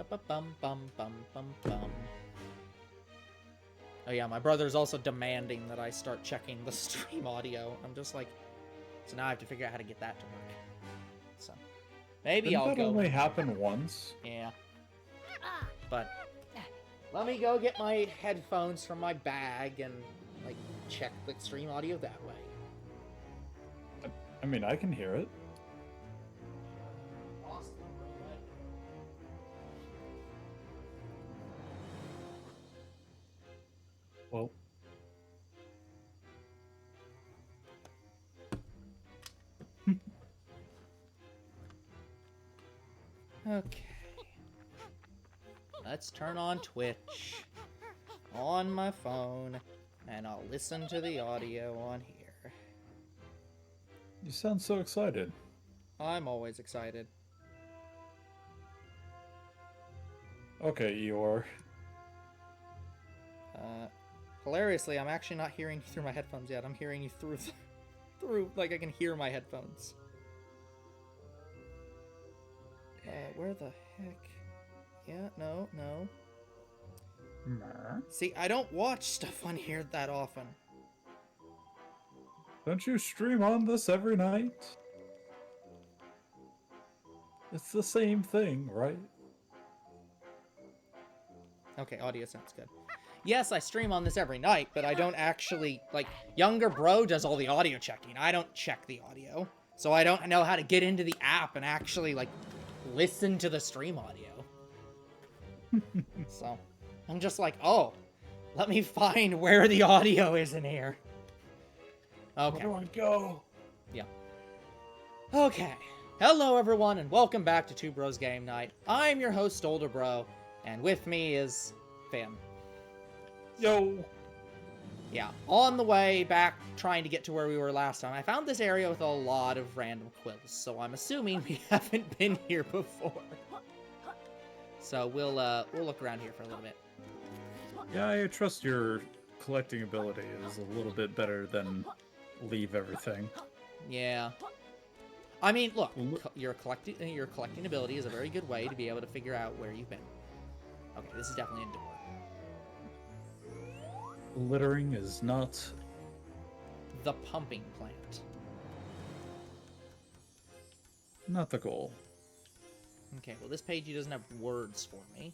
Ba-ba-bum-bum-bum-bum-bum. Oh yeah, my brother's also demanding that I start checking the stream audio. I'm just like, so now I have to figure out how to get that to work. So maybe Didn't I'll that go. only happen once? Yeah. But let me go get my headphones from my bag and like check the stream audio that way. I mean, I can hear it. Well, okay. Let's turn on Twitch on my phone, and I'll listen to the audio on here. you sound so excited. I'm always excited. Okay, Eeyore. Hilariously, I'm actually not hearing you through my headphones yet. I'm hearing you through, like I can hear my headphones. Where the heck? Yeah, no. See, I don't watch stuff on here that often. Don't you stream on this every night? It's the same thing, right? Okay, audio sounds good. Yes, I stream on this every night, but I don't actually, like, younger bro does all the audio checking. I don't check the audio. So I don't know how to get into the app and actually, like, listen to the stream audio. So, I'm just like, oh, let me find where the audio is in here. Okay. Where do I go? Yeah. Okay. Hello, everyone, and welcome back to Two Bros Game Night. I'm your host, Older Bro, and with me is Finn. Yo! Yeah, on the way back, trying to get to where we were last time, I found this area with a lot of random quills, so I'm assuming we haven't been here before. So we'll look around here for a little bit. Yeah, I trust your collecting ability is a little bit better than leave everything. Yeah. I mean, look, your collecting ability is a very good way to be able to figure out where you've been. Okay, this is definitely a door. Littering is not The pumping plant. not the goal. Okay, well, this page doesn't have words for me,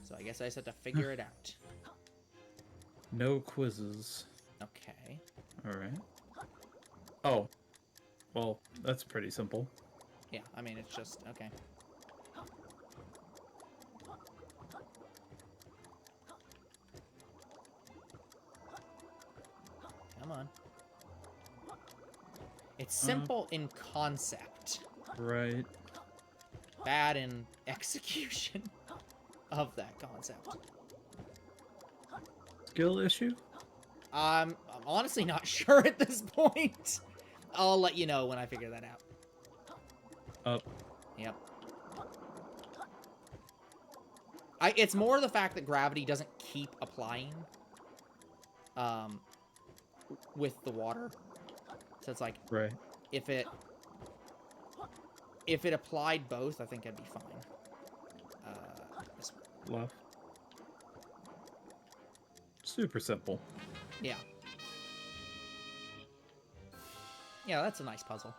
so I guess I just have to figure it out. No quizzes. Okay. Alright. Oh. Well, that's pretty simple. Yeah, I mean, it's just, okay. Come on. It's simple in concept. Right. Bad in execution of that concept. Skill issue? I'm honestly not sure at this point. I'll let you know when I figure that out. Up. Yep. It's more the fact that gravity doesn't keep applying with the water. So it's like, Right. if it applied both, I think I'd be fine. This way. Left. Super simple. Yeah. Yeah, that's a nice puzzle.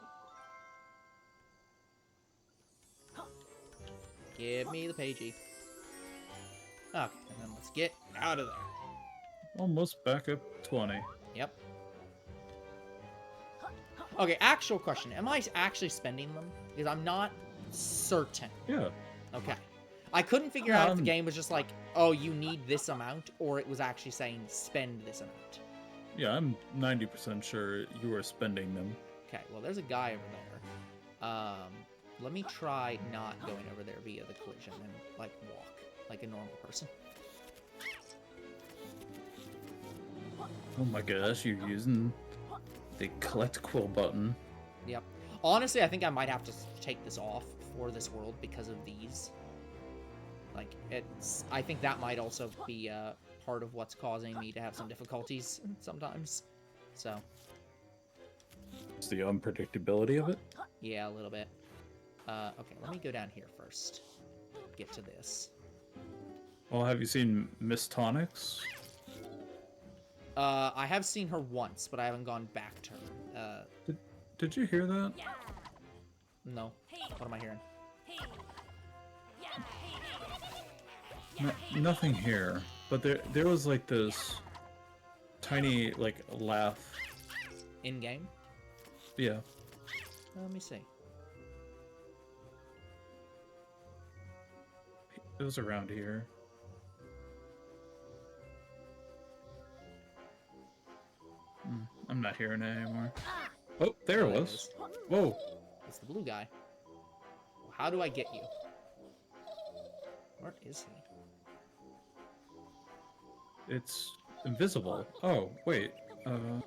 Give me the pagey. Okay, and then let's get out of there. Almost back up 20. Yep. Okay, actual question. Am I actually spending them? Because I'm not certain. Yeah. Okay. I couldn't figure out if the game was just like, oh, you need this amount, or it was actually saying spend this amount. Yeah, I'm 90% sure you are spending them. Okay, well, there's a guy over there. Let me try not going over there via the collision and, like, walk like a normal person. Oh my gosh, you're using the collect quill button. Yep. Honestly, I think I might have to take this off for this world because of these. Like, I think that might also be part of what's causing me to have some difficulties sometimes. So. It's the unpredictability of it. Yeah, a little bit. Okay, let me go down here first. Get to this. Well, have you seen Miss Tonics? I have seen her once, but I haven't gone back to her. Did you hear that? No. What am I hearing? No, nothing here. But there was like this tiny like laugh. In game? Yeah. Let me see. It was around here. I'm not hearing it anymore. Oh, there it was. Whoa. It's the blue guy. How do I get you? Where is he? It's invisible. Oh, wait. Do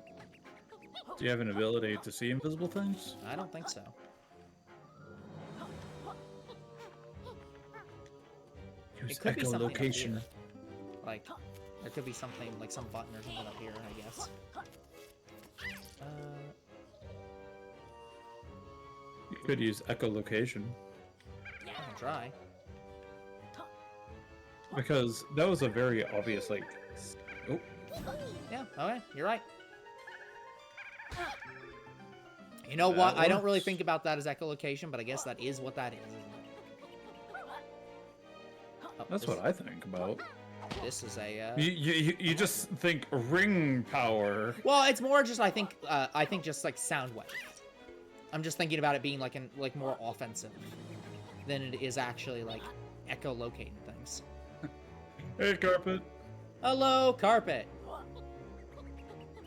you have an ability to see invisible things? I don't think so. Use It could be something up echolocation. here. Like, there could be something, like some button or something up here, I guess. You could use echolocation. I can try. Because that was a very obvious, like... Oh, Yeah, okay, you're right. You know what? I don't really works. think about that as echolocation, but I guess that is what that is, isn't it? Oh, that's what I think about. This is a. You just think ring power. Well, it's more just I think just like sound wave. I'm just thinking about it being like more offensive than it is actually like echolocating things. Hey, Carpet. Hello, Carpet.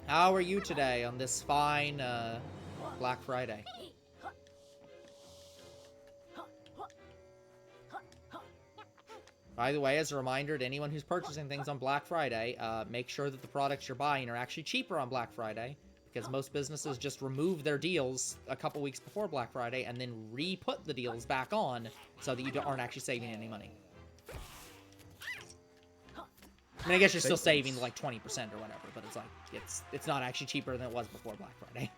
How are you today on this fine Black Friday? By the way, as a reminder to anyone who's purchasing things on Black Friday, make sure that the products you're buying are actually cheaper on Black Friday, because most businesses just remove their deals a couple weeks before Black Friday and then re-put the deals back on so that you aren't actually saving any money. I mean, I guess you're still saving like 20% or whatever, but it's like it's not actually cheaper than it was before Black Friday.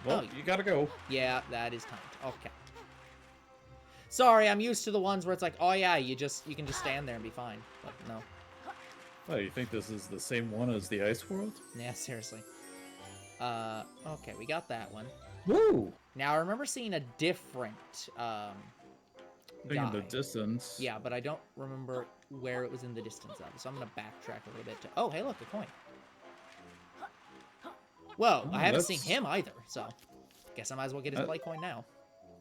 Well, you gotta go. Yeah, that is timed. Okay. Sorry, I'm used to the ones where it's like, oh yeah, you can just stand there and be fine. But no. Oh, you think this is the same one as the Ice World? Yeah, seriously. Okay, we got that one. Woo! Now I remember seeing a different In the guy. distance. Yeah, but I don't remember where it was in the distance of. So I'm gonna backtrack a little bit to. Oh, hey, look, a coin. Whoa, Oh, I haven't that's- seen him either. So, guess I might as well get his play coin now.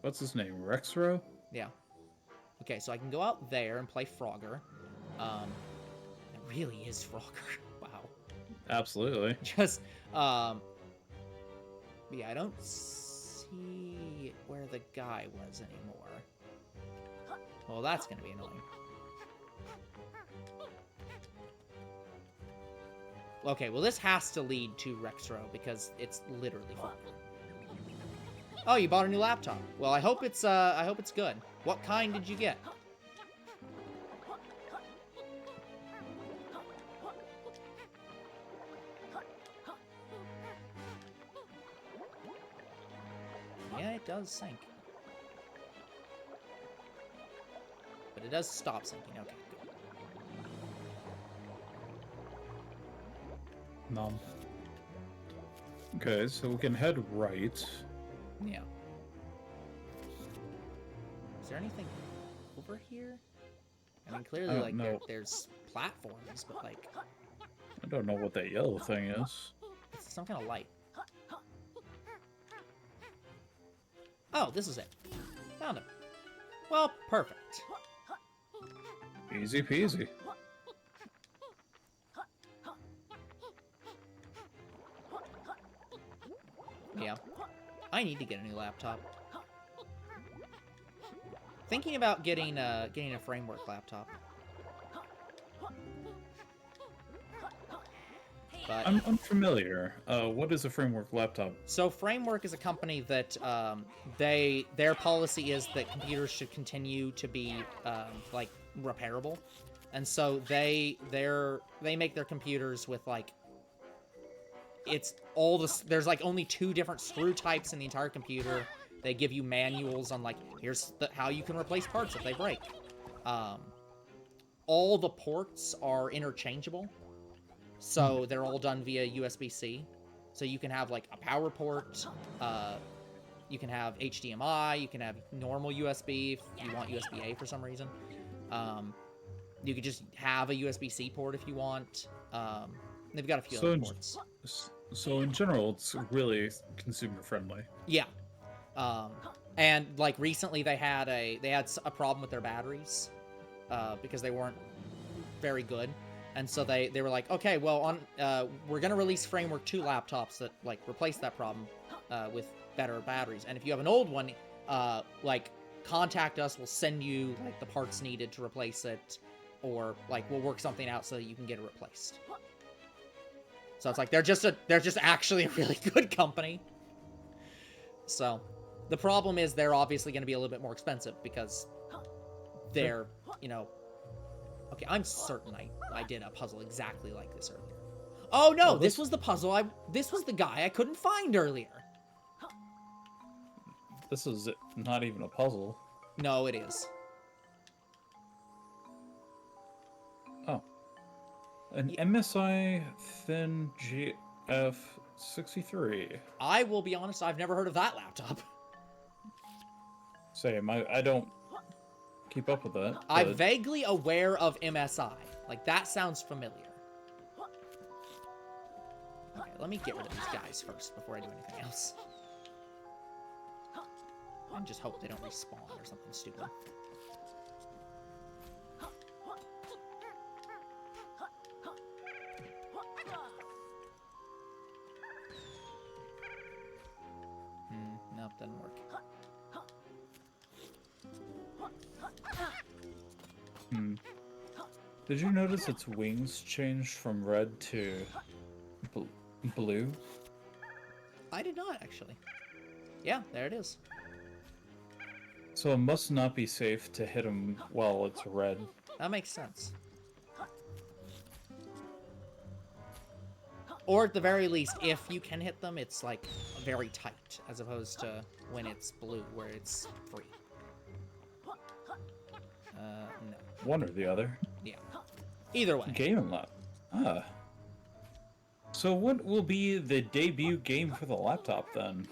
What's his name? Rextro? Yeah. Okay, so I can go out there and play Frogger. It really is Frogger. Wow. Absolutely. Just, yeah, I don't see where the guy was anymore. Well, that's gonna be annoying. Okay, well, this has to lead to Rextro because it's literally Frogger. Oh, you bought a new laptop. Well, I hope it's good. What kind did you get? Yeah, it does sync. But it does stop syncing. Okay, good. Nom. Okay, so we can head right. Yeah. Is there anything over here? I mean, clearly, like, there's platforms, but, like... I don't know what that yellow thing is. It's some kind of light. Oh, this is it. Found him. Well, perfect. Easy peasy. Yeah. I need to get a new laptop. Thinking about getting a framework laptop. But I'm unfamiliar. What is a framework laptop? so Framework is a company that their policy is that computers should continue to be like repairable, and so they make their computers with like it's all this. There's like only 2 different screw types in the entire computer. They give you manuals on, like, here's how you can replace parts if they break. All the ports are interchangeable. So they're all done via USB-C. So you can have, like, a power port, you can have HDMI, you can have normal USB if you want USB-A for some reason. You could just have a USB-C port if you want. They've got a few other ports. So in general, it's really consumer-friendly. Yeah. And, like, recently they had a problem with their batteries because they weren't very good. And so they were like, okay, well, we're going to release Framework 2 laptops that, like, replace that problem with better batteries. And if you have an old one, like, contact us. We'll send you, like, the parts needed to replace it. Or, like, we'll work something out so that you can get it replaced. So it's like, they're just actually a really good company. So, the problem is they're obviously going to be a little bit more expensive because they're, you know... Okay, I'm certain I did a puzzle exactly like this earlier. Oh, no, well, this was the puzzle this was the guy I couldn't find earlier. This is not even a puzzle. No, it is. Oh. An MSI Thin GF63. I will be honest, I've never heard of that laptop. Same, I don't keep up with that. But... I'm vaguely aware of MSI. Like, that sounds familiar. Okay, let me get rid of these guys first before I do anything else. And just hope they don't respawn or something stupid. Nope, doesn't work. Did you notice its wings changed from red to blue? I did not, actually. Yeah, there it is. So it must not be safe to hit him while it's red. That makes sense. Or at the very least, if you can hit them, it's like very tight, as opposed to when it's blue, where it's free. No. One or the other. Yeah. Either way. Game lab. Ah. So what will be the debut game for the laptop then?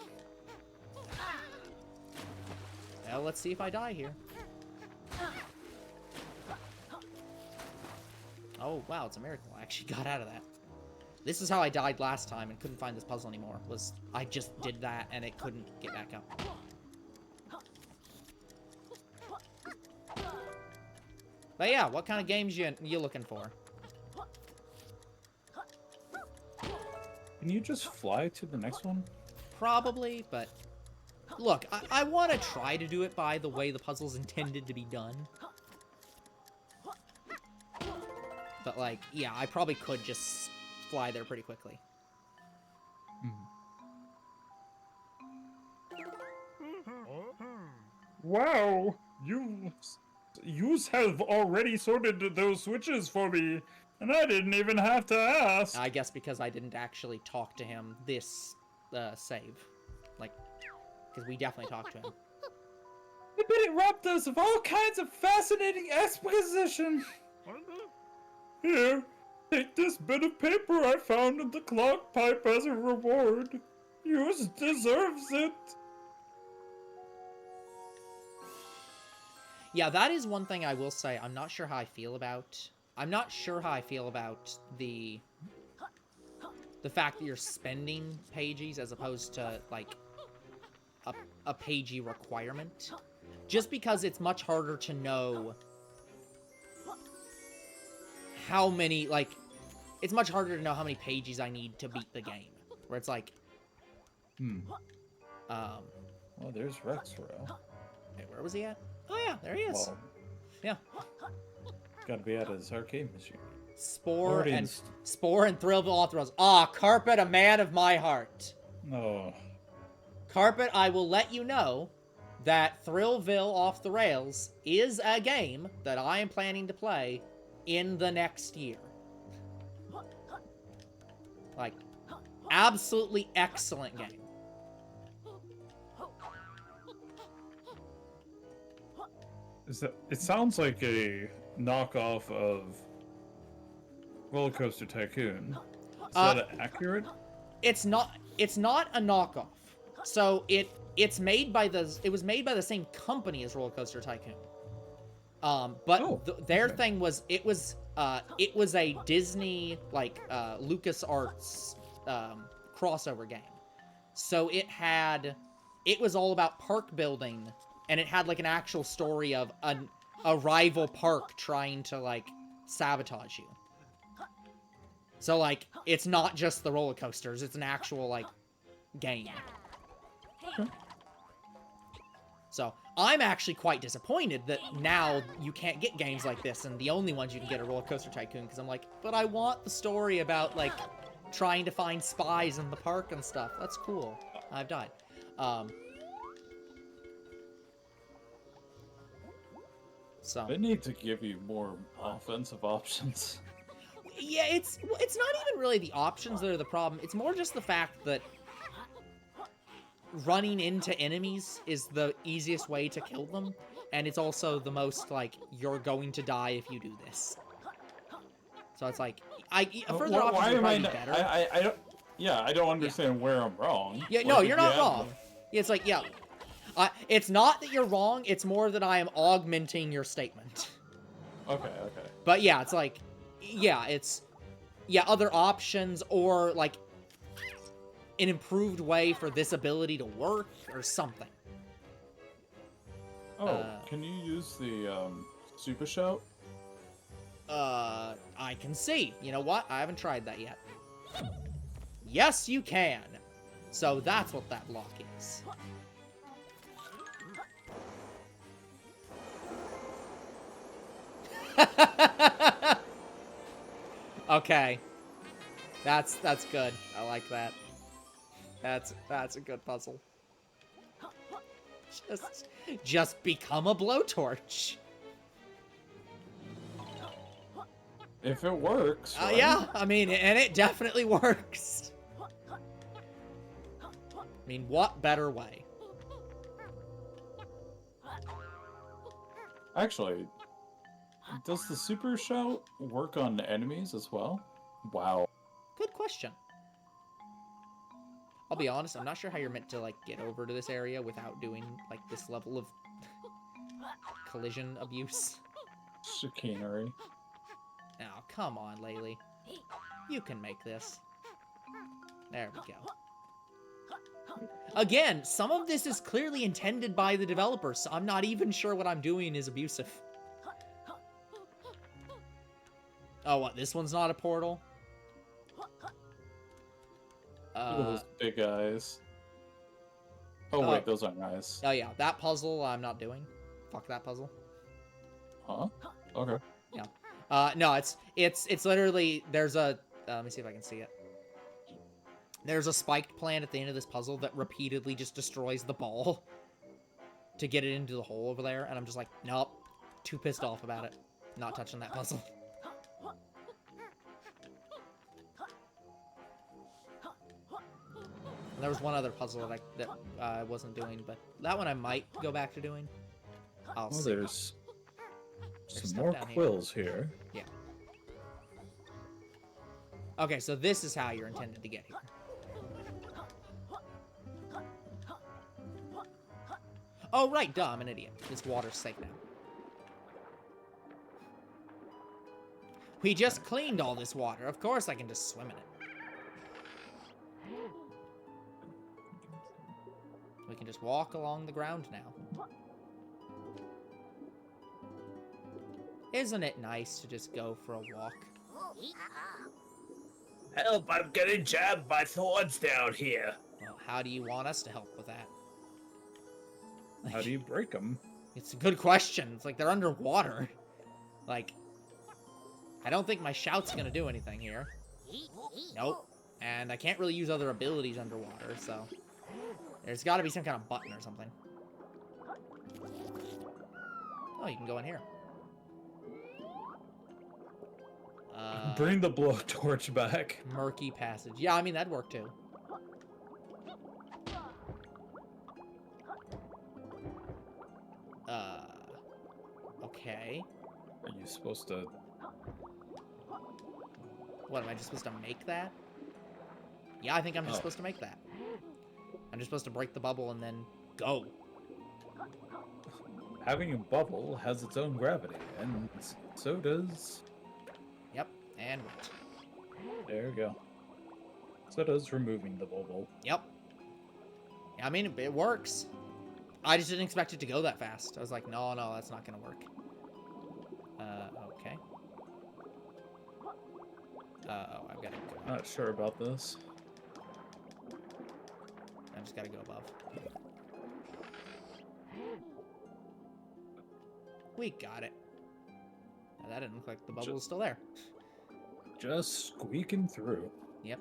Well, let's see if I die here. Oh, wow, it's a miracle. I actually got out of that. This is how I died last time and couldn't find this puzzle anymore. Was I just did that and it couldn't get back up. But yeah, what kind of games you looking for? Can you just fly to the next one? Probably, but... Look, I want to try to do it by the way the puzzle's intended to be done. But, like, yeah, I probably could just fly there pretty quickly. Wow! You have already sorted those switches for me, and I didn't even have to ask. I guess because I didn't actually talk to him this save. Like, because we definitely talked to him. I bet it robbed us of all kinds of fascinating exposition. Here, take this bit of paper I found in the clog pipe as a reward. Yours deserves it. Yeah, that is one thing I will say. I'm not sure how I feel about. I'm not sure how I feel about the fact that you're spending pages as opposed to like a pagey requirement. Just because it's much harder to know how many, like, it's much harder to know how many pages I need to beat the game. Where it's like, Well, there's Rextro. Wait, where was he at? Oh yeah, there he is. Well, yeah. Gotta be at his arcade machine. Spore and Thrillville off the rails. Ah, Carpet, a man of my heart. No. Carpet, I will let you know that Thrillville off the rails is a game that I am planning to play in the next year. Like, absolutely excellent game. It sounds like a knockoff of Roller Coaster Tycoon. Is that accurate? It's not a knockoff. So it was made by the same company as Roller Coaster Tycoon. But their thing was it was a Disney LucasArts crossover game. So it was all about park building, and it had like an actual story of a rival park trying to like sabotage you. So like it's not just the roller coasters, it's an actual like game. So I'm actually quite disappointed that now you can't get games like this, and the only ones you can get are Roller Coaster Tycoon, because I'm like, but I want the story about like trying to find spies in the park and stuff. That's cool. I've died. So They need to give you more offensive options. yeah, it's not even really the options that are the problem. It's more just the fact that running into enemies is the easiest way to kill them, and it's also the most like you're going to die if you do this. So it's like further options would probably be better. I don't. Yeah, I don't understand where I'm wrong. Yeah, no, you're not wrong. It's like, yeah, it's not that you're wrong. It's more that I am augmenting your statement. Okay. But yeah, it's like, other options, or like an improved way for this ability to work or something. Oh, can you use the super shout? I can see. You know what? I haven't tried that yet. Yes, you can. So that's what that lock is. Okay. That's good. I like that. That's a good puzzle. Just become a blowtorch. If it works. Right? Yeah, I mean, and it definitely works. I mean, what better way? Actually, does the super shout work on enemies as well? Wow. Good question. I'll be honest, I'm not sure how you're meant to, like, get over to this area without doing, like, this level of collision abuse. Chicanery. Oh, come on, Laylee. You can make this. There we go. Again, some of this is clearly intended by the developers, so I'm not even sure what I'm doing is abusive. Oh, what? This one's not a portal? Look at those big eyes. Oh, wait, those aren't eyes. Oh, yeah. That puzzle I'm not doing. Fuck that puzzle. Huh? Okay. Yeah. No, it's literally, there's a, let me see if I can see it. There's a spiked plant at the end of this puzzle that repeatedly just destroys the ball to get it into the hole over there, and I'm just like, nope, too pissed off about it. Not touching that puzzle. And there was one other puzzle that I wasn't doing, but that one I might go back to doing. I'll see. There's some more quills here. Yeah. Okay, so this is how you're intended to get here. Oh, right, duh, I'm an idiot. This water's safe now. We just cleaned all this water. Of course I can just swim in it. We can just walk along the ground now. Isn't it nice to just go for a walk? Help, I'm getting jabbed by thorns down here. Well, how do you want us to help with that? How do you break them? It's a good question. It's like they're underwater. Like, I don't think my shout's gonna do anything here. Nope. And I can't really use other abilities underwater, so... There's gotta be some kind of button or something. Oh, you can go in here. Bring the blowtorch back. Murky passage. Yeah, I mean, that'd work too. Okay. Are you supposed to... What, am I just supposed to make that? Yeah, I think I'm just Oh. supposed to make that. I'm just supposed to break the bubble and then go. Having a bubble has its own gravity, and so does... Yep, and wait. There we go. So does removing the bubble. Yep. Yeah, I mean, it works. I just didn't expect it to go that fast. I was like, no, that's not gonna work. Okay. Oh, I've gotta go. Not sure about this. I just gotta go above. We got it. Now, that didn't look like the bubble was still there. Just squeaking through. Yep.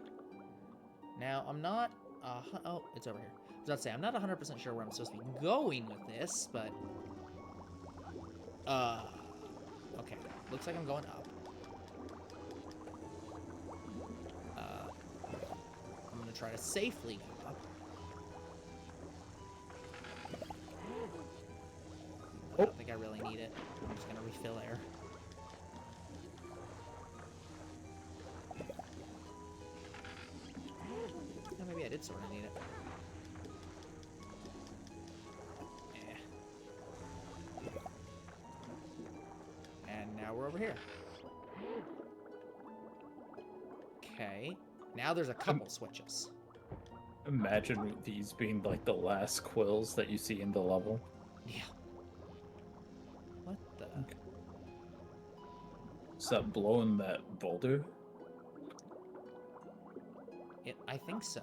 Now, I'm not... oh, it's over here. I was about to say, I'm not 100% sure where I'm supposed to be going with this, but... okay. Looks like I'm going up. I'm gonna try to safely go up. I don't think I really need it. I'm just gonna refill air. Oh, maybe I did sort of need it. Yeah. And now we're over here. Okay. Now there's a couple switches. Imagine these being like the last quills that you see in the level. Yeah. What the? Okay. Is that blowing that boulder? I think so.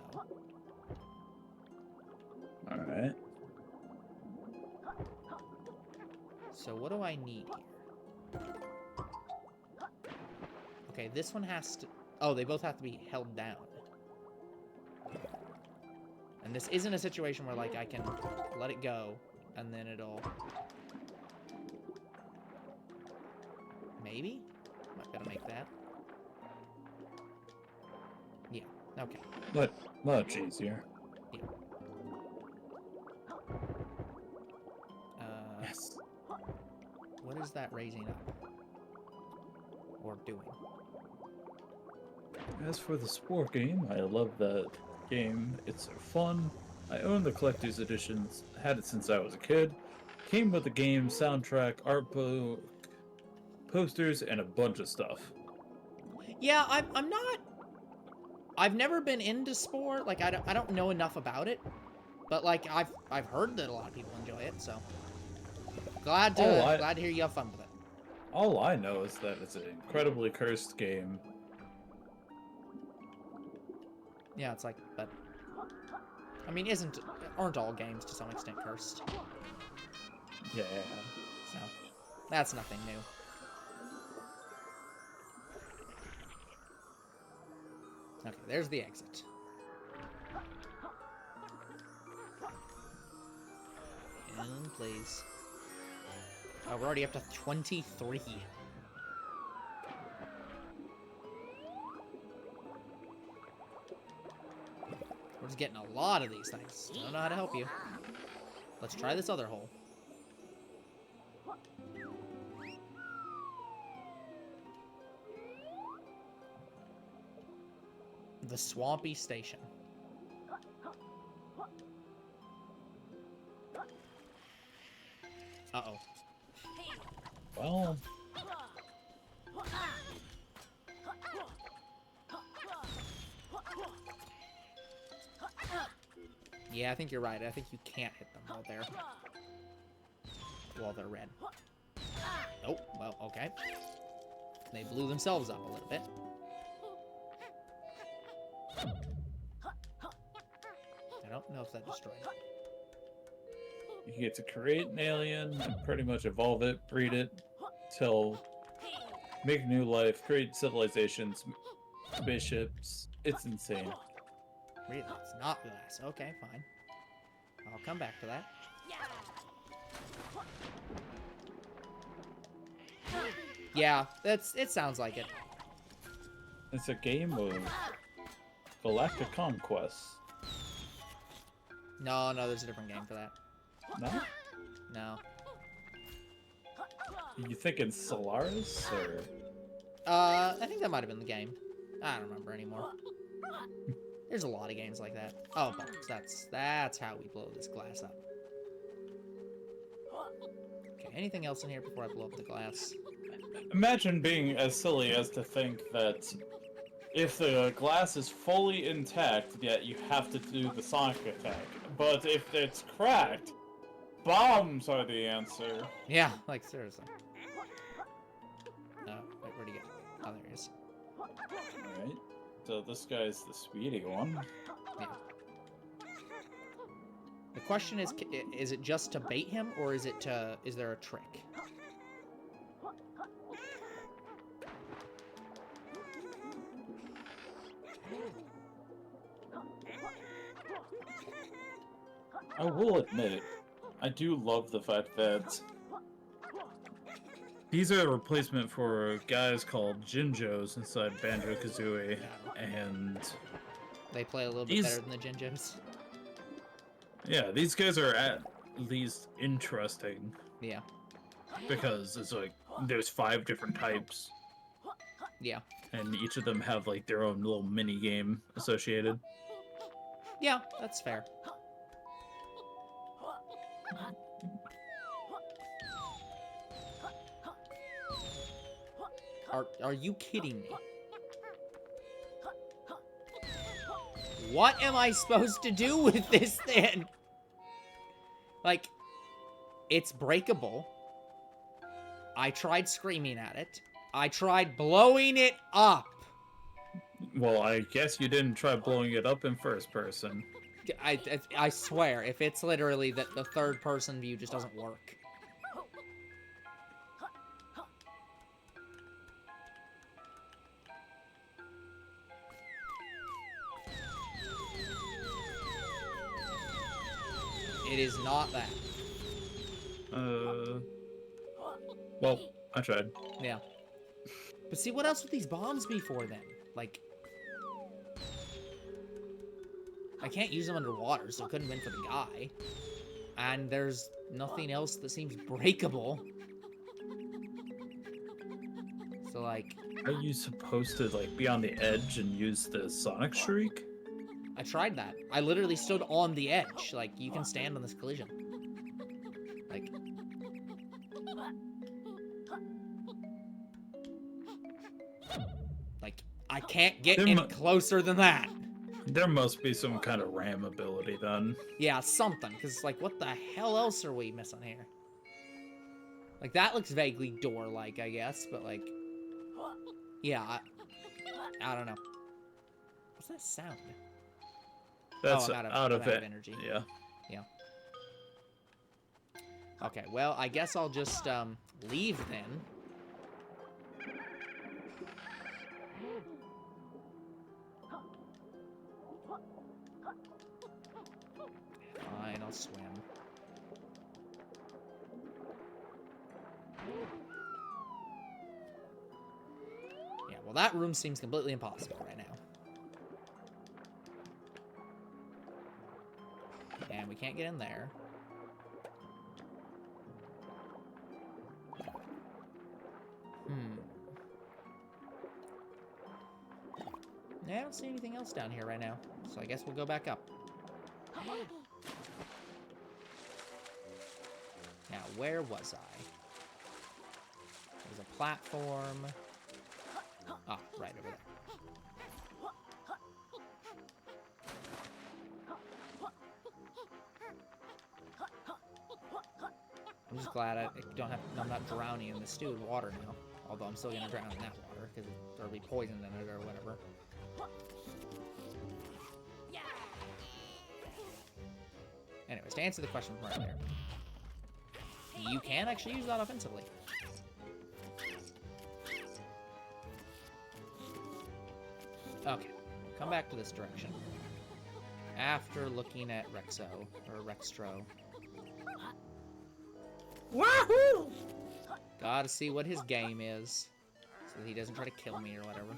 Alright. So what do I need here? Okay, this one has to... Oh, they both have to be held down. And this isn't a situation where, like, I can let it go, and then it'll... Maybe? Might gotta make that. Yeah, okay. But much easier. Yeah. Yes. What is that raising up? Or doing? As for the sport game, I love that game. It's so fun. I own the collector's editions, had it since I was a kid. Came with the game, soundtrack, art book, posters, and a bunch of stuff. Yeah, I'm not... I've never been into sport. Like, I don't know enough about it. But, like, I've heard that a lot of people enjoy it, so... Glad to hear you have fun with it. All I know is that it's an incredibly cursed game. Yeah, it's like, but... I mean, aren't all games to some extent cursed? Yeah. So, that's nothing new. Okay, there's the exit. And please. Oh, we're already up to 23. We're just getting a lot of these things. I don't know how to help you. Let's try this other hole. The Swampy Station. Uh-oh. Well, Yeah, I think you're right. I think you can't hit them while they're red. Oh, well, okay. They blew themselves up a little bit. I don't know if that destroyed it. you get to create an alien and pretty much evolve it, breed it, till make new life, create civilizations, spaceships. It's insane. Really? It's not glass. Okay, fine. I'll come back to that. Yeah, it sounds like it. It's a game of galactic conquest. No, there's a different game for that. No? No. You thinking Solaris or? I think that might have been the game. I don't remember anymore. There's a lot of games like that. Oh, box. That's how we blow this glass up. Okay, anything else in here before I blow up the glass? Imagine being as silly as to think that if the glass is fully intact, yet you have to do the sonic attack. But if it's cracked, bombs are the answer. Yeah, like seriously. Oh, wait, where'd he go? Oh, there he is. Alright, so this guy's the speedy one. Yeah. The question is it just to bait him, or is there a trick? I will admit, I do love the fact that these are a replacement for guys called Jinjos inside Banjo-Kazooie, and They play a little bit better than the Jinjos. yeah, these guys are at least interesting. Yeah. Because it's like, there's 5 different types, Yeah. and each of them have like their own little mini game associated. Yeah, that's fair. Are you kidding me? What am I supposed to do with this thing? Like, it's breakable. I tried screaming at it. I tried blowing it up. Well, I guess you didn't try blowing it up in first person. I swear, if it's literally that the third person view just doesn't work. It is not that. Well, I tried. Yeah. But see, what else would these bombs be for then? Like, I can't use them underwater, so it couldn't have been for the guy. And there's nothing else that seems breakable. So, like... Are you supposed to, like, be on the edge and use the Sonic Shriek? I tried that. I literally stood on the edge. Like, you can stand on this collision. Like... I can't get any closer than that. There must be some kind of RAM ability then. Yeah, something. Because, like, what the hell else are we missing here? Like, that looks vaguely door-like, I guess. But, like... Yeah, I don't know. What's that sound? That's I'm out of energy. Yeah. Yeah. Okay, well, I guess I'll just, leave then. Fine, I'll swim. Yeah, well, that room seems completely impossible right now. And we can't get in there. Yeah, I don't see anything else down here right now. So I guess we'll go back up. Now, where was I? There's a platform. Ah, right over there. I'm just glad I'm not drowning in the stewed water now. Although I'm still gonna drown in that water because there'll be poison in it or whatever. Anyways, to answer the question from right there, you can actually use that offensively. Okay, come back to this direction. After looking at Rextro. Wahoo! Gotta see what his game is, so that he doesn't try to kill me or whatever.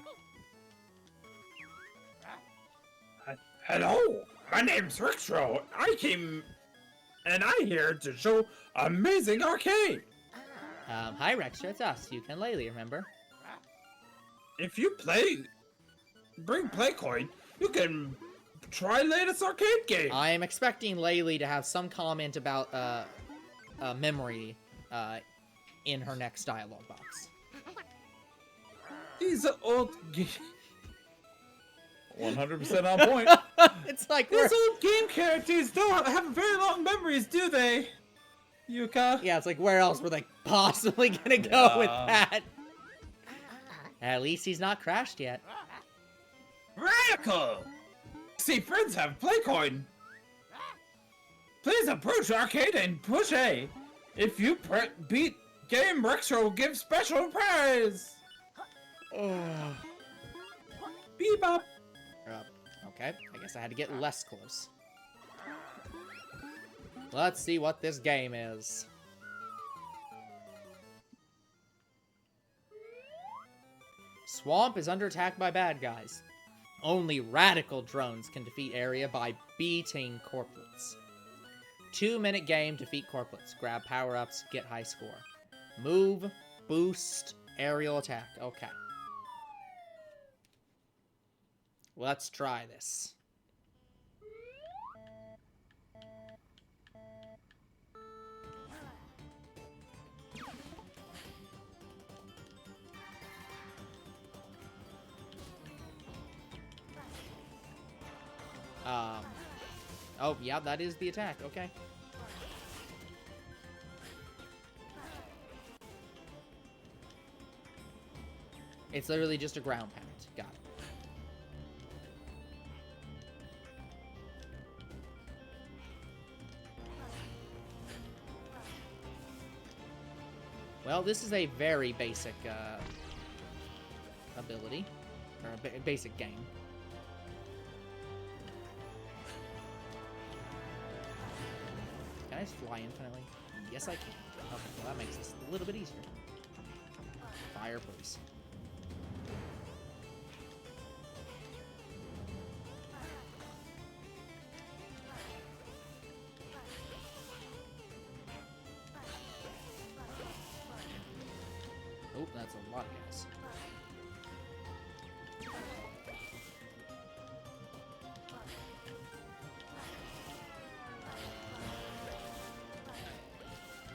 Hello, my name's Rextro. I came, and I'm here to show amazing arcade. Hi, Rextro. It's us, Yooka and Laylee, remember? If you bring Playcoin, you can try latest arcade game. I am expecting Laylee to have some comment about memory in her next dialogue box. These old 100% on point. It's like These old game characters don't have very long memories, do they? Yooka? yeah, it's like where else were they possibly gonna go with Yeah. that? At least he's not crashed yet. Radical! See, friends have Playcoin. Please approach arcade and push A. If you beat game, Rextro will give special prize. Bebop. Okay, I guess I had to get less close. Let's see what this game is. Swamp is under attack by bad guys. Only radical drones can defeat area by beating corporates. 2-minute game, defeat corporates. Grab power-ups, get high score. Move, boost, aerial attack. Okay. Let's try this. Oh, yeah, that is the attack. Okay. It's literally just a ground pound. Got it. Well, this is a very basic ability, or a basic game. Can I just fly infinitely? Yes, I can. Okay, well that makes this a little bit easier. Fire, please. Oh, that's a lot of gas.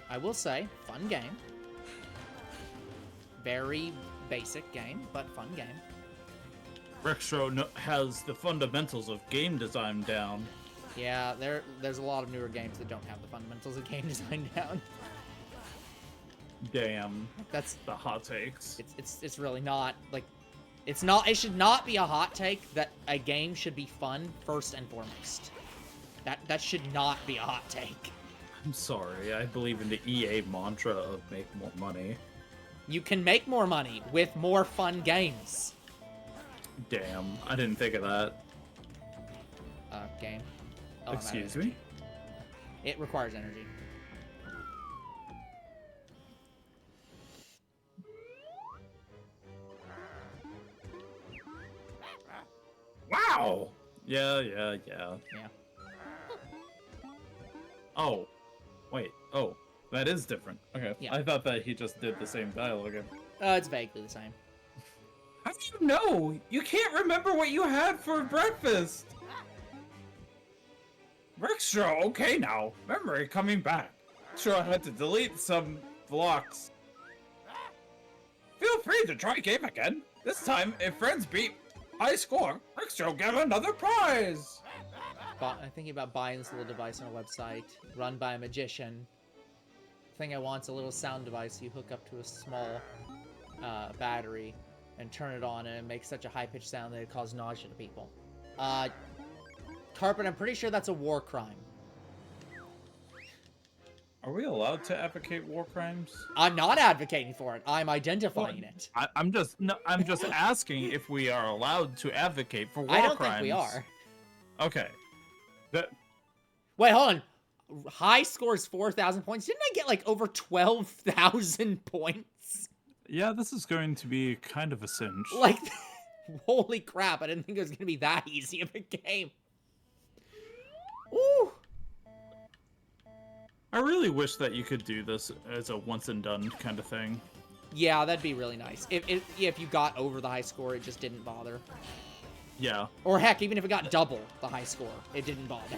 I will say, fun game. Very basic game, but fun game. Rextro has the fundamentals of game design down. Yeah, there's a lot of newer games that don't have the fundamentals of game design down. Damn. That's the hot takes. It's really not like it should not be a hot take that a game should be fun first and foremost. That should not be a hot take. I'm sorry, I believe in the EA mantra of make more money. You can make more money with more fun games. Damn, I didn't think of that. Game. Oh, Excuse me? It requires energy. Wow! Yeah. Oh. Wait. Oh. That is different. Okay. Yeah. I thought that he just did the same dialogue. It's vaguely the same. How do you know? You can't remember what you had for breakfast! Rextro, okay now. Memory coming back. Sure, I had to delete some blocks. Feel free to try game again. This time, if friends beat high score, Rextro get another prize! I'm thinking about buying this little device on a website, run by a magician. The thing I want's a little sound device you hook up to a small battery and turn it on, and it makes such a high-pitched sound that it causes nausea to people. Carpet, I'm pretty sure that's a war crime. Are we allowed to advocate war crimes? I'm not advocating for it. I'm identifying it. I'm just asking if we are allowed to advocate for war crimes. I don't think we are. Okay. Wait, hold on. High scores 4,000 points. Didn't I get like over 12,000 points? Yeah, this is going to be kind of a cinch. Like, holy crap. I didn't think it was going to be that easy of a game. Ooh. I really wish that you could do this as a once and done kind of thing. Yeah, that'd be really nice. If you got over the high score, it just didn't bother. Yeah. Or heck, even if it got double the high score, it didn't bother.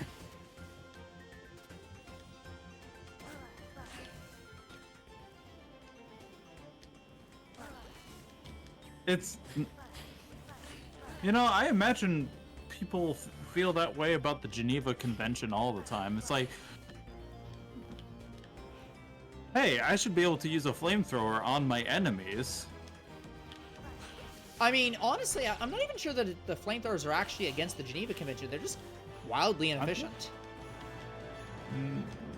It's... You know, I imagine people feel that way about the Geneva Convention all the time. It's like, hey, I should be able to use a flamethrower on my enemies. I mean, honestly, I'm not even sure that the flamethrowers are actually against the Geneva Convention. They're just wildly inefficient.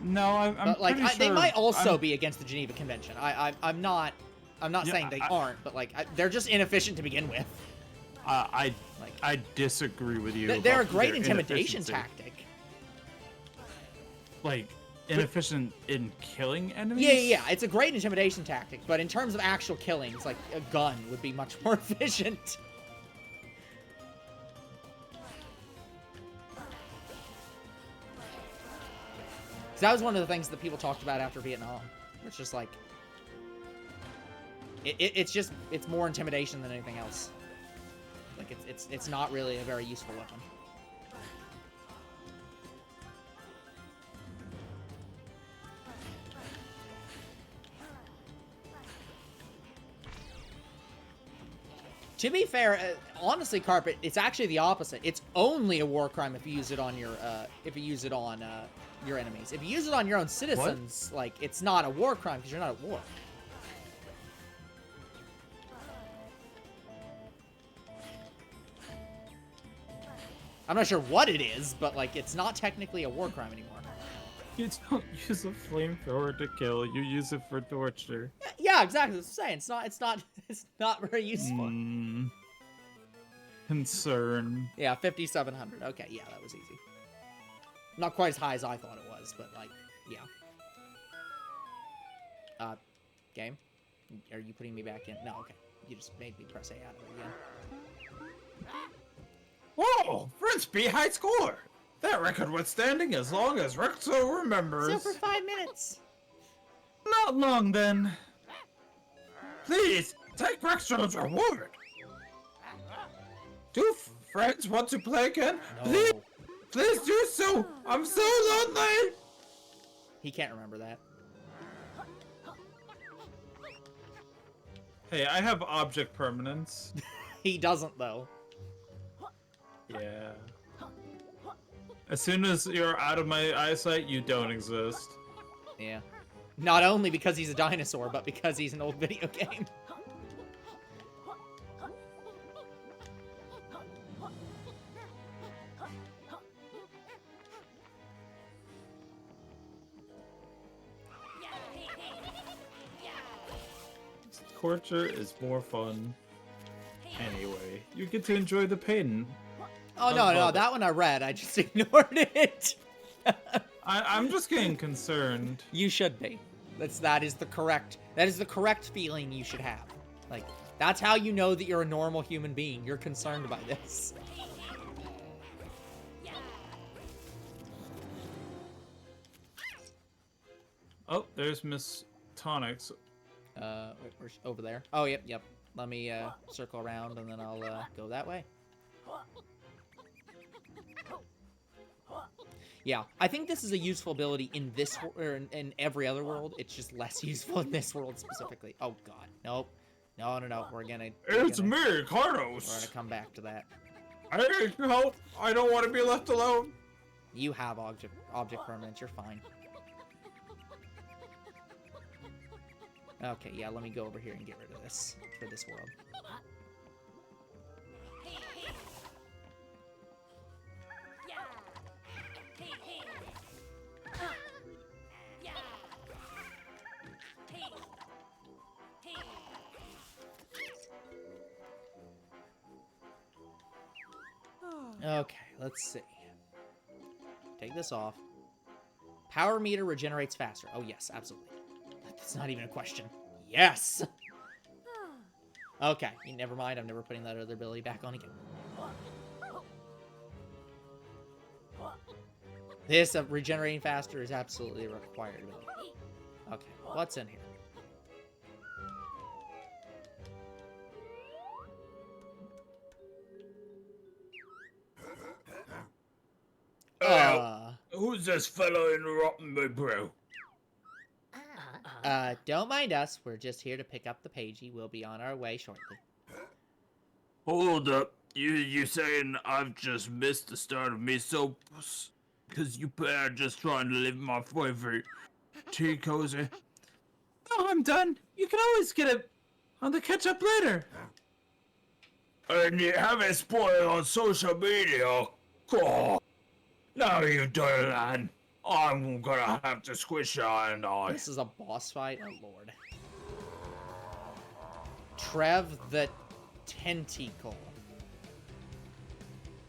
No, I'm but, like, pretty sure... they might also be against the Geneva Convention. I'm not saying they aren't, but like they're just inefficient to begin with. I disagree with you. They're a great intimidation tactic. Like, inefficient in killing enemies? Yeah. It's a great intimidation tactic, but in terms of actual killings, like, a gun would be much more efficient. So that was one of the things that people talked about after Vietnam. It's just like... It's more intimidation than anything else. Like, it's not really a very useful weapon. To be fair, honestly, Carpet, it's actually the opposite. It's only a war crime if you use it on your your enemies. If you use it on your own citizens, like, it's not a war crime because you're not at war. I'm not sure what it is, but, like, it's not technically a war crime anymore. You don't use a flamethrower to kill. You use it for torture. Yeah, exactly. That's what I'm saying. It's not very useful. Concern. Yeah, 5,700. Okay, yeah, that was easy. Not quite as high as I thought it was, but, like, yeah. Game? Are you putting me back in? No, okay. You just made me press A out of it again. Whoa! Frisbee high score! That record was standing as long as Rextro remembers. So for 5 minutes. Not long, then. Please, take Rextro's reward. Do friends want to play again? No. Please do so! I'm so lonely! He can't remember that. Hey, I have object permanence. He doesn't, though. Yeah. As soon as you're out of my eyesight, you don't exist. Yeah. Not only because he's a dinosaur, but because he's an old video game. Torture is more fun. Anyway, you get to enjoy the pain. Oh, no, that one I read. I just ignored it. I'm just getting concerned. You should be. That is the correct feeling you should have. Like, that's how you know that you're a normal human being. You're concerned by this. Oh, there's Miss Tonics. Where's over there? Oh, yep. Let me circle around and then I'll go that way. Yeah, I think this is a useful ability in this or in every other world. It's just less useful in this world specifically. Oh god, nope. No. We're gonna. It's me, We're Carlos. gonna come back to that. I need help. I don't want to be left alone. You have object permanence. You're fine. Okay, yeah. Let me go over here and get rid of this for this world. Okay, let's see. Take this off. Power meter regenerates faster. Oh, yes, absolutely. That's not even a question. Yes! Okay, never mind. I'm never putting that other ability back on again. This regenerating faster is absolutely a required ability. Okay, what's in here? Who's this fellow interrupting me, bro? Don't mind us. We're just here to pick up the pagey. We'll be on our way shortly. Hold up. You saying I've just missed the start of me soap? Cause you are just trying to live my favorite tea cozy. Oh, I'm done. You can always get it on the catch up later. And you have it spoiled on social media. Oh, now you done it, man. I'm gonna have to squish you, and I. This is a boss fight? Oh, Lord. Trev the Tentacle.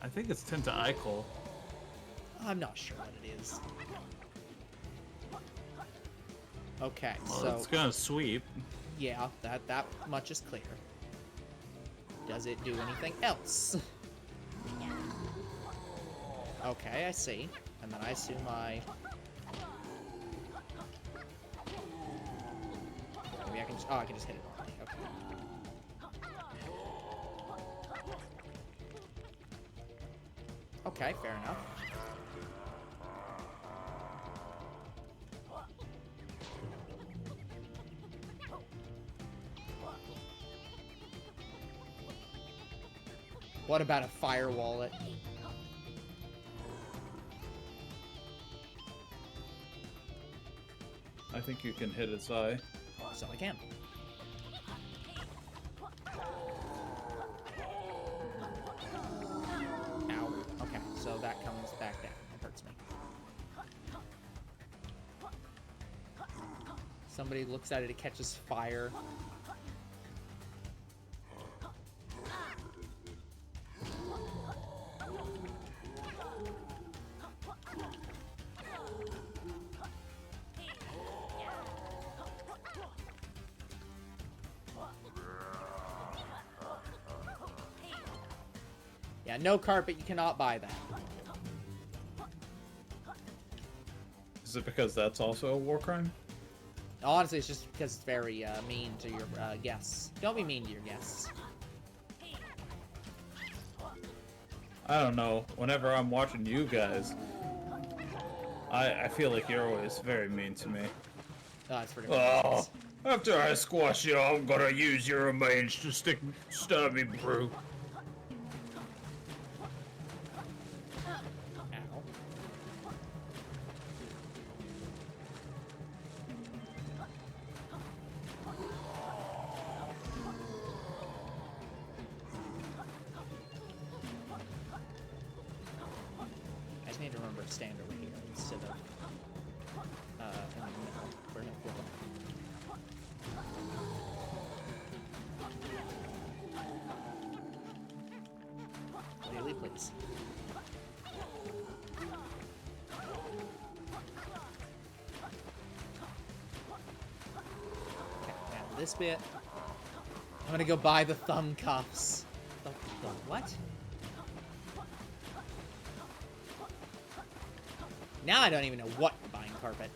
I think it's Tentacle. I'm not sure what it is. Okay, Well, so... it's gonna sweep. Yeah, that much is clear. Does it do anything else? Okay, I see. And then I assume maybe I can just... Oh, I can just hit it normally. Okay. Okay, fair enough. What about a fire wallet? I think you can hit its eye. So I can. Ow. Okay, so that comes back down. It hurts me. Somebody looks at it, it catches fire. Yeah, no carpet, you cannot buy that. Is it because that's also a war crime? Honestly, it's just because it's very mean to your guests. Don't be mean to your guests. I don't know. Whenever I'm watching you guys, I feel like you're always very mean to me. Oh, that's pretty Oh, after I squash you, I'm gonna use your remains to stab me, bro. Ow. I just need to remember to stand over here instead of in the middle. Where no floor. Laylee, please. Okay, now this bit. I'm gonna go buy the thumb cuffs. The what? Now I don't even know what buying carpet.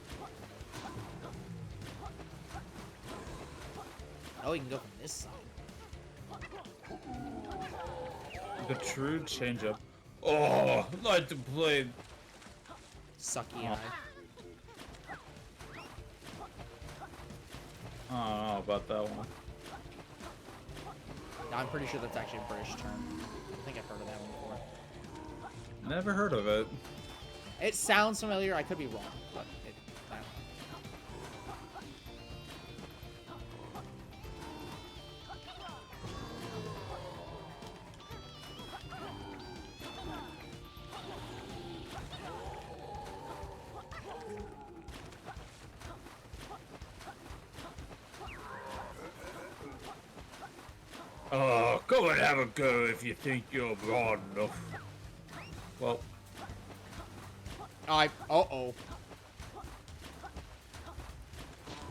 Oh, you can go from this side. The true change-up. Oh, I'd like to play. Sucky Oh. eye. I don't know about that one. I'm pretty sure that's actually a British term. I think I've heard of that one before. Never heard of it. It sounds familiar. I could be wrong, but I don't know. Oh, go and have a go if you think you're broad enough. Well, Uh-oh.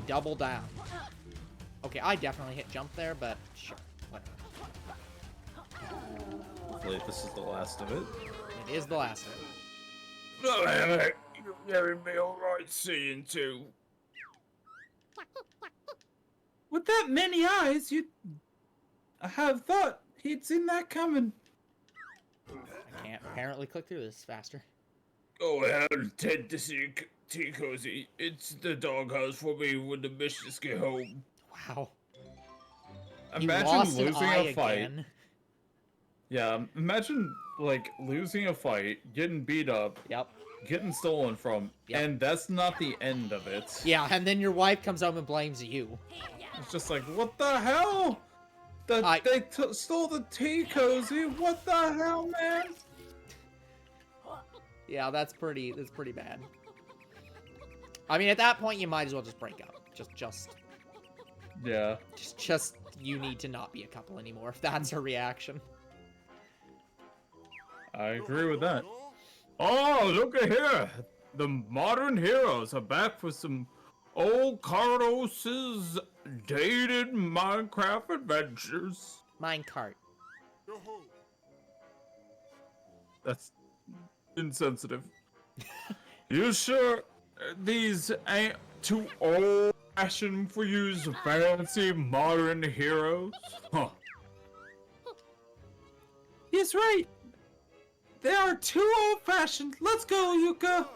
Double down. Okay, I definitely hit jump there, but sure, whatever. hopefully this is the last of it. It is the last of it. Giving me alright seeing too. With that many eyes, you'd have thought he'd seen that coming. I can't apparently click through this faster. Go ahead and tend to see Tea Cozy. It's the doghouse for me when the missions get home. Wow. You Imagine lost an losing eye a fight. again. Yeah, imagine like losing a fight, getting beat up, Yep. getting stolen from, Yep. and that's not the end of it. Yeah, and then your wife comes home and blames you. It's just like, what the hell? They stole the tea cozy. What the hell, man? Yeah, that's pretty bad. I mean, at that point, you might as well just break up. Yeah. Just you need to not be a couple anymore if that's her reaction. I agree with that. Oh, look at here! The modern heroes are back for some old Carlos's dated Minecraft adventures. Minecart. That's insensitive. You sure these ain't too old-fashioned for you's fancy modern heroes? Huh. He's right. They are too old-fashioned. Let's go, Yooka.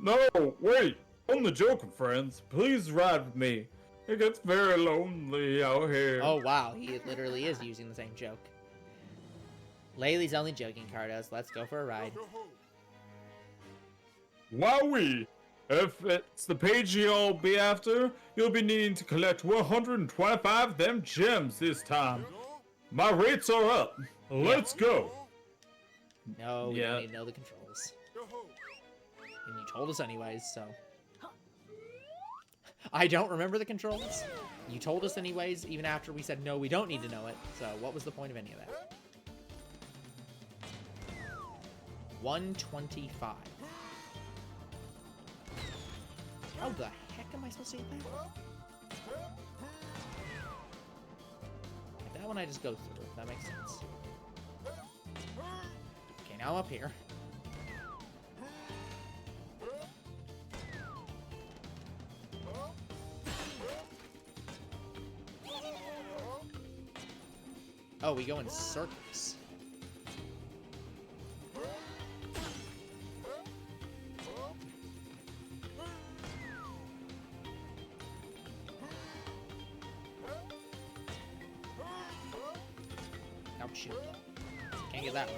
No, wait. I'm the joking, friends. Please ride with me. It gets very lonely out here. Oh, wow. He literally is using the same joke. Laylee's only joking, Cardos. Let's go for a ride. Wowee! If it's the page you'll be after, you'll be needing to collect 125 of them gems this time. My rates are up. Let's go. No, we Yeah. don't need to know the controls. And you told us anyways, so... I don't remember the controls. You told us anyways, even after we said no, we don't need to know it. So what was the point of any of that? 125. How the heck am I supposed to get that? Like that one I just go through, if that makes sense. Okay, now I'm up here. Oh, we go in circles. Oh, shoot. Can't get that one.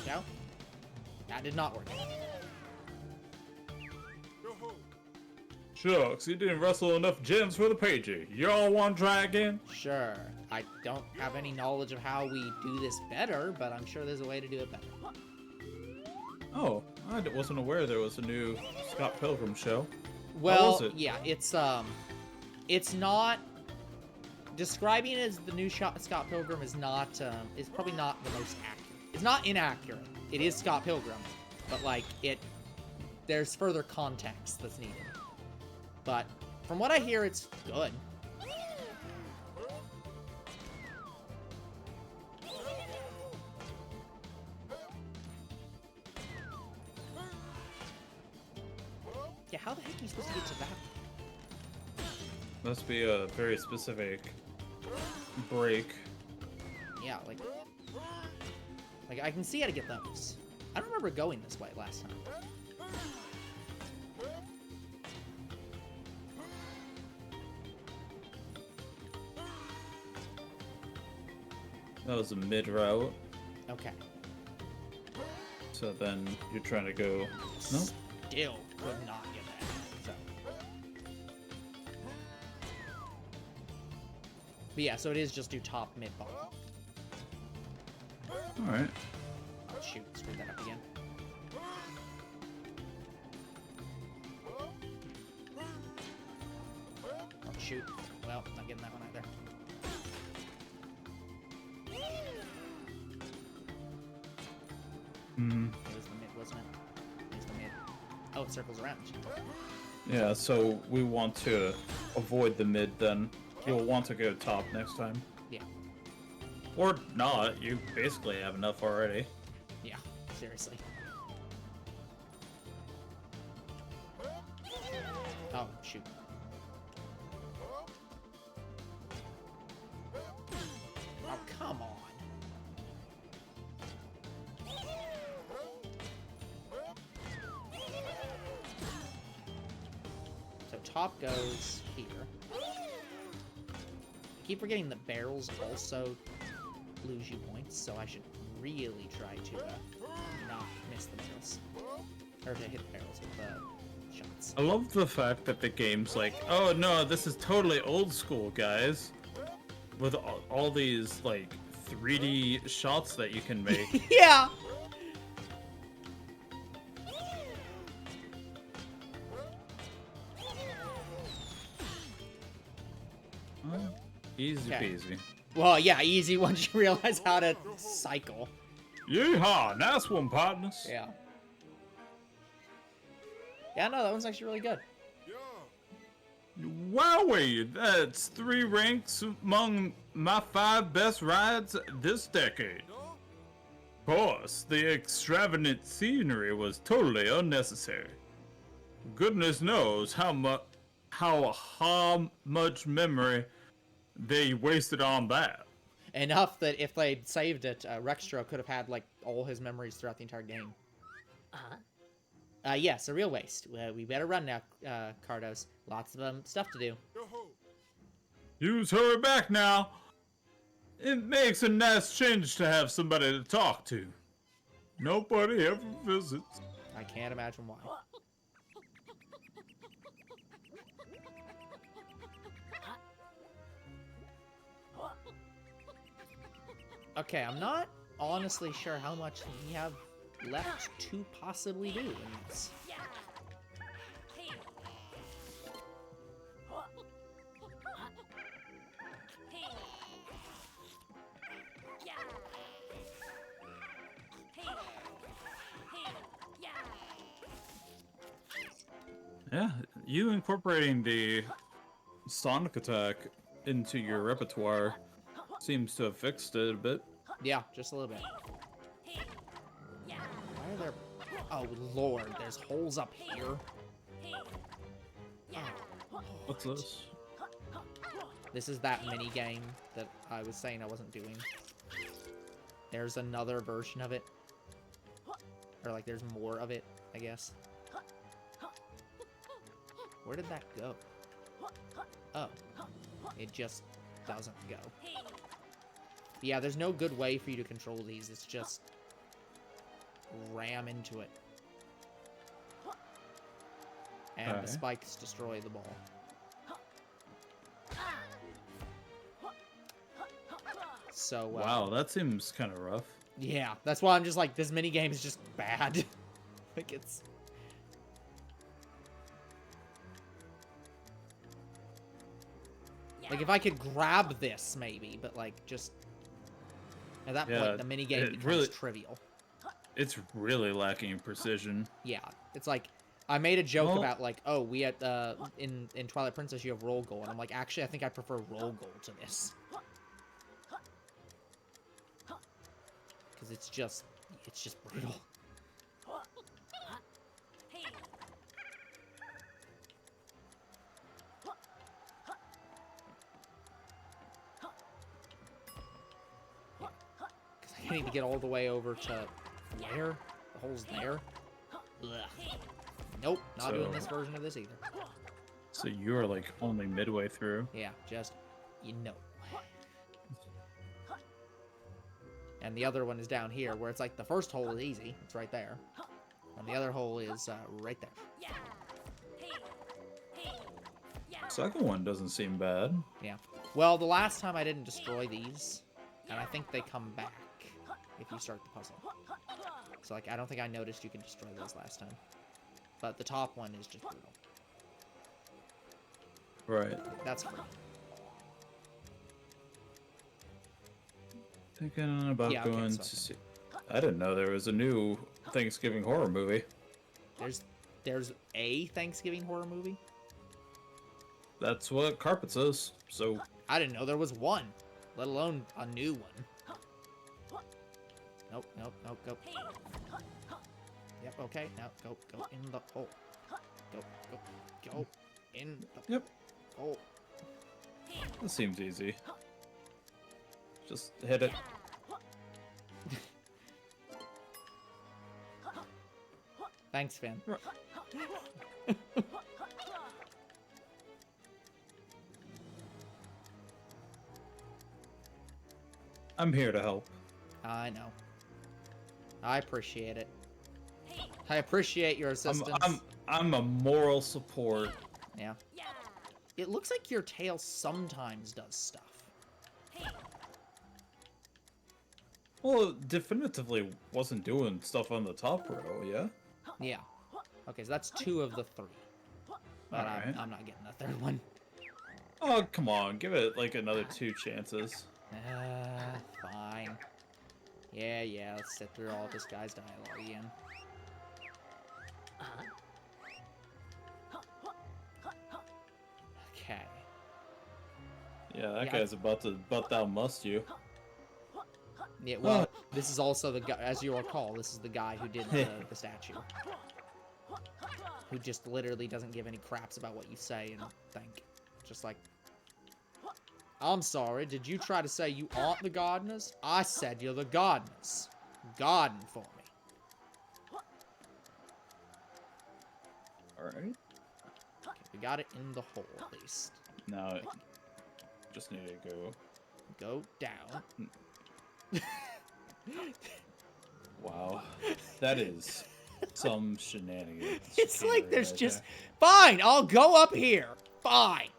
Go. That did not work. Shucks, you didn't wrestle enough gems for the pager. Y'all want to try again? Sure. I don't have any knowledge of how we do this better, but I'm sure there's a way to do it better. Oh, I wasn't aware there was a new Scott Pilgrim show. Well, was it? yeah, it's not describing it as the new Scott Pilgrim is not is probably not the most accurate. It's not inaccurate. It is Scott Pilgrim, but like there's further context that's needed. But from what I hear, it's good. Yeah, how the heck are you supposed to get to that? Must be a very specific break. Yeah, like I can see how to get those. I don't remember going this way last time. That was a mid route. Okay. So then you're trying to go. No? Still could not get that. So. But yeah, so it is just do top, mid, bottom. Alright. Oh shoot, screwed that up again. Oh shoot. Well, not getting that one either. Hmm. It was the mid, wasn't it? It was the mid. Oh, it circles around. Yeah, so we want to avoid the mid then. You'll want to go top next time. Yeah. Or not, you basically have enough already. Yeah, seriously. Oh, shoot. Oh, come on. So top goes here. I keep forgetting that barrels also lose you points, so I should really try to not miss the barrels. Or to hit the barrels with the shots. I love the fact that the game's like, oh no, this is totally old school, guys. With all these, like, 3D shots that you can make. Yeah! Easy Okay. peasy. Well, yeah, easy once you realize how to cycle. Yeehaw! Nice one, partners. Yeah. Yeah, no, that one's actually really good. Wowee! That's 3 ranks among my 5 best rides this decade. Of course, the extravagant scenery was totally unnecessary. Goodness knows how much memory they wasted on that. Enough that if they'd saved it, Rextro could have had, like, all his memories throughout the entire game. Yes, a real waste. We better run now, Cardos. Lots of stuff to do. Yous hurry back now. It makes a nice change to have somebody to talk to. Nobody ever visits. I can't imagine why. Okay, I'm not honestly sure how much we have left to possibly do in this. Yeah, you incorporating the Sonic attack into your repertoire seems to have fixed it a bit. Yeah, just a little bit. Why are there... Oh, Lord, there's holes up here. Oh, What's this? this is that mini game that I was saying I wasn't doing. There's another version of it. Or, like, there's more of it, I guess. Where did that go? Oh. It just doesn't go. Yeah, there's no good way for you to control these. It's just ram into it. And Okay. the spikes destroy the ball. So, Wow, that seems kind of rough. yeah, that's why I'm just like, this mini game is just bad. Like, it's... Like, if I could grab this, maybe, but, like, just... At that Yeah, point, the mini game it becomes really- trivial. It's really lacking in precision. Yeah, it's like... I made a joke Well- about, like, oh, we had, in Twilight Princess, you have roll goal, and I'm like, actually, I think I prefer roll goal to this. Because it's just brutal. Because I need to get all the way over to where? The hole's there? Ugh. Nope, not doing So- this version of this either. So you're like only midway through. Yeah, just, you know. And the other one is down here, where it's like the first hole is easy. It's right there. And the other hole is right there. Second one doesn't seem bad. Yeah. Well, the last time I didn't destroy these, and I think they come back if you start the puzzle. So, like, I don't think I noticed you could destroy those last time. But the top one is just brutal. Right. That's free. Thinking about Yeah, okay, going so- to see. I didn't know there was a new Thanksgiving horror movie. There's a Thanksgiving horror movie? That's what carpet says. So I didn't know there was one, let alone a new one. Nope, nope, nope, go. Yep, okay, now go in the hole. Go in the Yep. hole. This seems easy. Just hit it. Thanks, Finn. I'm here to help. I know. I appreciate it. I appreciate your assistance. I'm a moral support. Yeah. It looks like your tail sometimes does stuff. Well, it definitively wasn't doing stuff on the top row, yeah? Yeah. Okay, so that's 2 of the 3. But Alright. I'm not getting the 3rd one. Oh, come on. Give it, like, another 2 chances. Fine. Yeah, let's sit through all this guy's dialogue again. Okay. Yeah, that Yeah, guy's about to butt down must you. Yeah, well, this is also the guy, as you recall, this is the guy who did the statue. Who just literally doesn't give any craps about what you say and think. Just like, I'm sorry, did you try to say you aren't the gardeners? I said you're the gardeners. Garden for me. Alright. Okay, we got it in the hole, at least. Now, just need to go. Go down. Wow. That is some shenanigans. It's like there's right just... Fine, I'll go up here. Fine.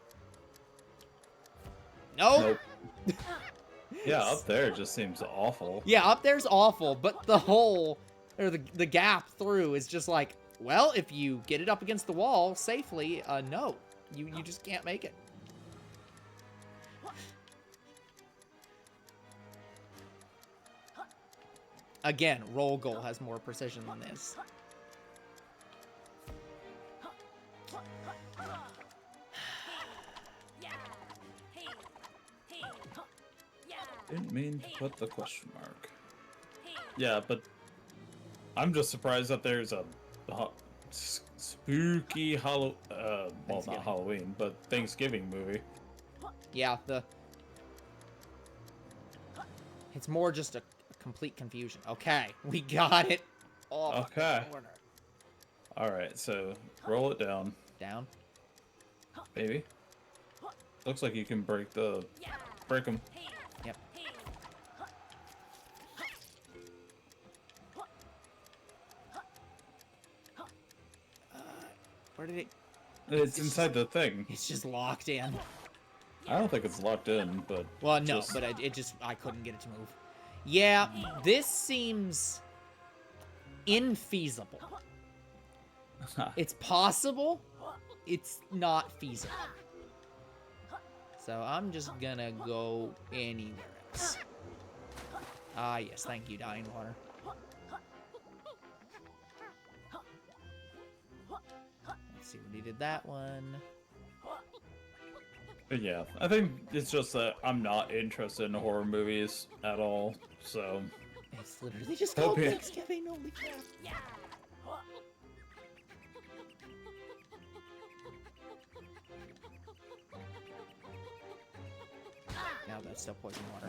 Nope. Nope. Yeah, up there just seems awful. Yeah, up there's awful, but the hole, or the gap through is just like, well, if you get it up against the wall safely, no. You just can't make it. Again, roll goal has more precision than this. Didn't mean to put the question mark. Yeah, but I'm just surprised that there's a spooky well, not Halloween, but Thanksgiving movie. Yeah, it's more just a complete confusion. Okay, we got it. Okay. Alright, so roll it down. Down. Maybe. Looks like you can break them. Yep. Where did it... It's inside the thing. It's just locked in. I don't think it's locked in, but... Well, no, but I couldn't get it to move. Yeah, this seems infeasible. It's possible. It's not feasible. So I'm just gonna go anywhere else. Ah, yes, thank you, Dying Water. Let's see what he did that one. But yeah, I think it's just that I'm not interested in horror movies at all, so... It's literally just called Okay. Thanksgiving, holy crap. Now that's still poison water.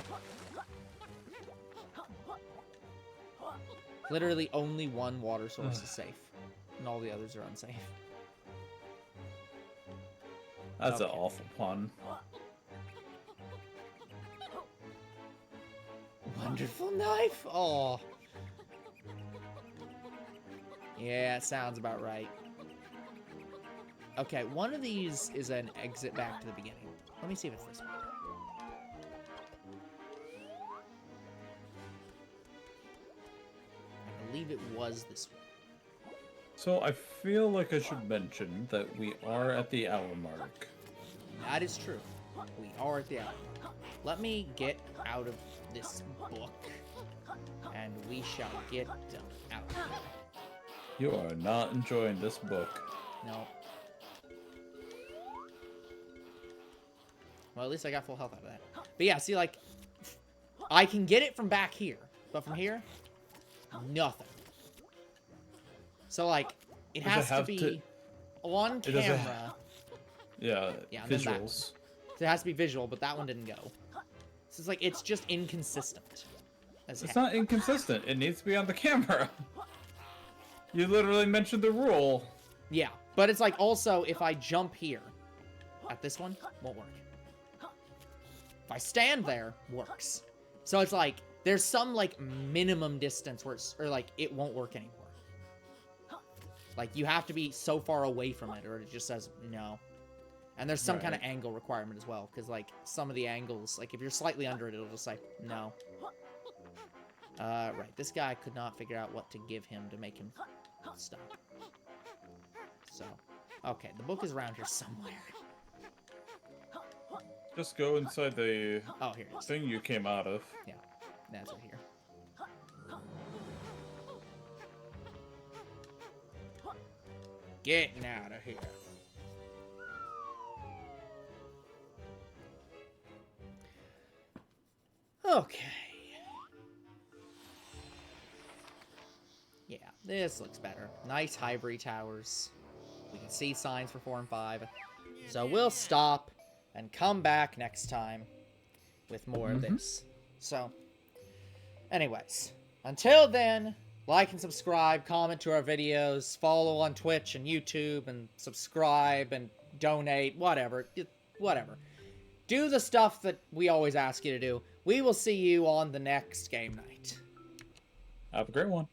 Literally only one water source is safe, and all the others are unsafe. That's an Okay. awful pun. Wonderful knife? Oh. Yeah, it sounds about right. Okay, one of these is an exit back to the beginning. Let me see if it's this one. I believe it was this one. So I feel like I should mention that we are at the hour mark. That is true. We are at the hour. Let me get out of this book, and we shall get out of here. You are not enjoying this book. No. Well, at least I got full health out of that. But yeah, see, like, I can get it from back here. But from here, nothing. So, like, it has to be on camera. Yeah, and then that. visuals. So it has to be visual, but that one didn't go. So it's like, it's just inconsistent. It's not inconsistent. It needs to be on the camera. You literally mentioned the rule. Yeah, but it's like, also, if I jump here at this one, won't work. If I stand there, works. So it's like, there's some, like, minimum distance where it's, or, like, it won't work anymore. Like, you have to be so far away from it, or it just says no. And there's some kind of angle requirement as well, because, like, some of the angles, like, if you're slightly under it, it'll just say no. Right, this guy could not figure out what to give him to make him stop. So, okay, the book is around here somewhere. Just go inside the Here it is. thing you came out of. Yeah, that's right here. Getting out of here. Okay. Yeah, this looks better. Nice hybrid towers. We can see signs for 4 and 5. So we'll stop and come back next time with more of this. So, anyways, until then, like and subscribe, comment to our videos, follow on Twitch and YouTube, and subscribe and donate, whatever. Whatever. Do the stuff that we always ask you to do. We will see you on the next game night. Have a great one.